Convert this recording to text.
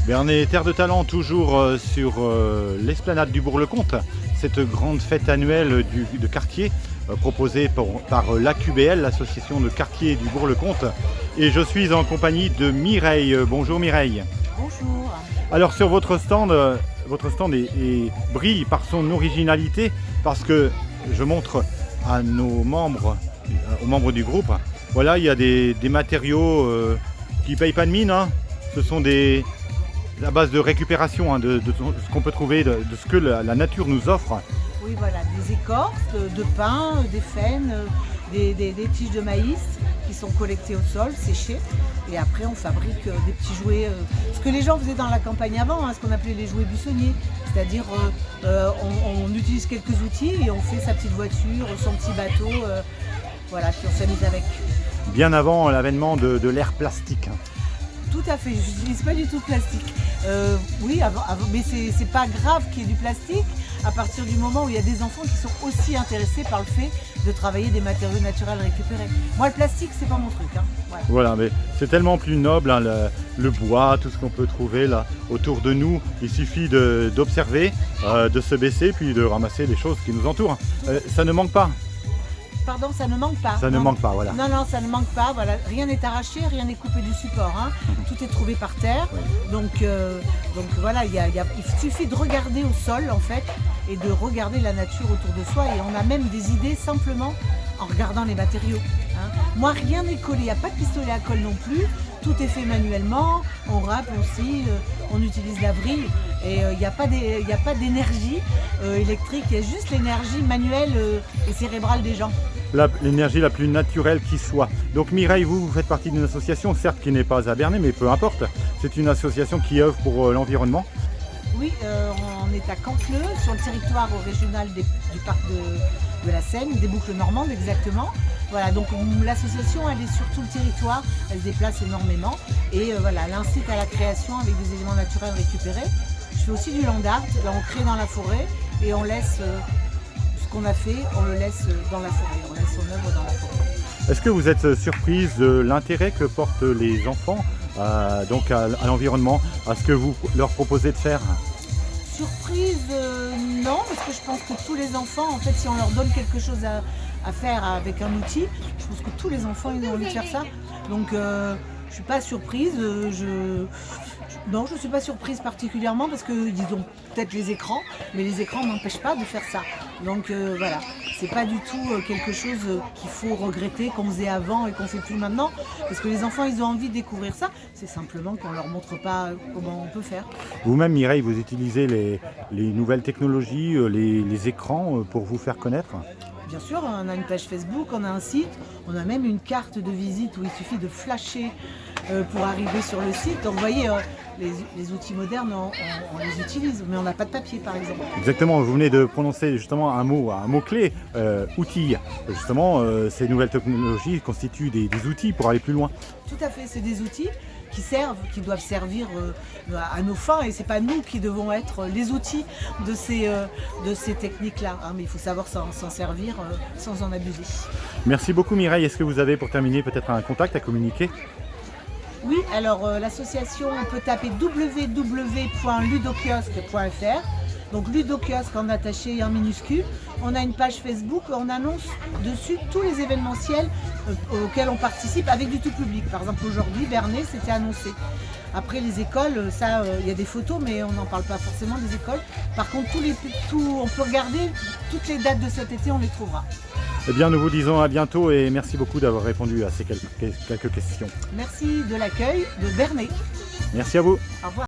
Bernay, terre de talent, toujours sur l'esplanade du Bourg-le-Comte, cette grande fête annuelle de quartier proposée par l'AQBL, l'association de quartier du Bourg-le-Comte. Et je suis en compagnie de Mireille. Bonjour Mireille. Bonjour. Alors sur votre stand brille par son originalité, parce que je montre à nos membres, aux membres du groupe, voilà, il y a des matériaux qui ne payent pas de mine, hein. Ce sont à base de récupération, hein, de ce qu'on peut trouver, de ce que la nature nous offre. Oui, voilà, des écorces, de pin, des faines, des tiges de maïs qui sont collectées au sol, séchées. Et après, on fabrique des petits jouets, ce que les gens faisaient dans la campagne avant, hein, ce qu'on appelait les jouets buissonniers. C'est-à-dire, on utilise quelques outils et on fait sa petite voiture, son petit bateau, voilà, puis on s'amuse avec. Bien avant l'avènement de l'ère plastique. Tout à fait, je n'utilise pas du tout de plastique. Oui, mais c'est pas grave qu'il y ait du plastique à partir du moment où il y a des enfants qui sont aussi intéressés par le fait de travailler des matériaux naturels récupérés. Moi, le plastique, c'est pas mon truc. Hein. Ouais. Voilà, mais c'est tellement plus noble, hein, le bois, tout ce qu'on peut trouver là autour de nous. Il suffit d'observer, de se baisser, puis de ramasser les choses qui nous entourent. Ça ne manque pas. Pardon, ça ne manque pas. Ça ne manque pas, voilà. Non, non, ça ne manque pas. Voilà. Rien n'est arraché, rien n'est coupé du support. Hein. Tout est trouvé par terre. Oui. Donc voilà, il suffit de regarder au sol, en fait, et de regarder la nature autour de soi. Et on a même des idées simplement en regardant les matériaux. Hein. Moi, rien n'est collé. Il n'y a pas de pistolet à colle non plus. Tout est fait manuellement. On râpe, on scie, on utilise la vrille. Et il n'y a pas d'énergie électrique, il y a juste l'énergie manuelle et cérébrale des gens. L'énergie la plus naturelle qui soit. Donc Mireille, vous faites partie d'une association, certes qui n'est pas à Bernay, mais peu importe. C'est une association qui œuvre pour l'environnement. Oui, on est à Cantleux, sur le territoire régional du parc de la Seine, des Boucles normandes exactement. Voilà, donc l'association elle est sur tout le territoire, elle se déplace énormément et voilà, elle incite à la création avec des éléments naturels récupérés. Je fais aussi du land art, là on crée dans la forêt et on laisse ce qu'on a fait, on le laisse dans la forêt, on laisse son œuvre dans la forêt. Est-ce que vous êtes surprise de l'intérêt que portent les enfants donc à l'environnement, à ce que vous leur proposez de faire? Surprise, non, parce que je pense que tous les enfants, en fait, si on leur donne quelque chose à faire avec un outil, je pense que tous les enfants ils ont envie de faire ça. Donc je ne suis pas surprise, non, je ne suis pas surprise particulièrement parce qu'ils ont peut-être les écrans, mais les écrans n'empêchent pas de faire ça. Donc voilà, c'est pas du tout quelque chose qu'il faut regretter qu'on faisait avant et qu'on fait plus maintenant. Parce que les enfants, ils ont envie de découvrir ça, c'est simplement qu'on leur montre pas comment on peut faire. Vous-même, Mireille, vous utilisez les nouvelles technologies, les écrans pour vous faire connaître? Bien sûr, on a une page Facebook, on a un site, on a même une carte de visite où il suffit de flasher pour arriver sur le site. Donc vous voyez, les outils modernes, on les utilise, mais on n'a pas de papier par exemple. Exactement, vous venez de prononcer justement un mot-clé, outils. Justement, ces nouvelles technologies constituent des outils pour aller plus loin. Tout à fait, c'est des outils qui doivent servir à nos fins et c'est pas nous qui devons être les outils de ces techniques-là. Hein, mais il faut savoir s'en servir sans en abuser. Merci beaucoup Mireille. Est-ce que vous avez pour terminer peut-être un contact à communiquer? Oui, alors l'association, on peut taper www.ludokiosque.fr. Donc Ludokiosque en attaché et en minuscule. On a une page Facebook, on annonce dessus tous les événementiels auxquels on participe avec du tout public. Par exemple aujourd'hui, Bernay, c'était annoncé. Après les écoles, ça, il y a des photos, mais on n'en parle pas forcément des écoles. Par contre, on peut regarder toutes les dates de cet été, on les trouvera. Eh bien, nous vous disons à bientôt et merci beaucoup d'avoir répondu à ces quelques questions. Merci de l'accueil de Bernay. Merci à vous. Au revoir.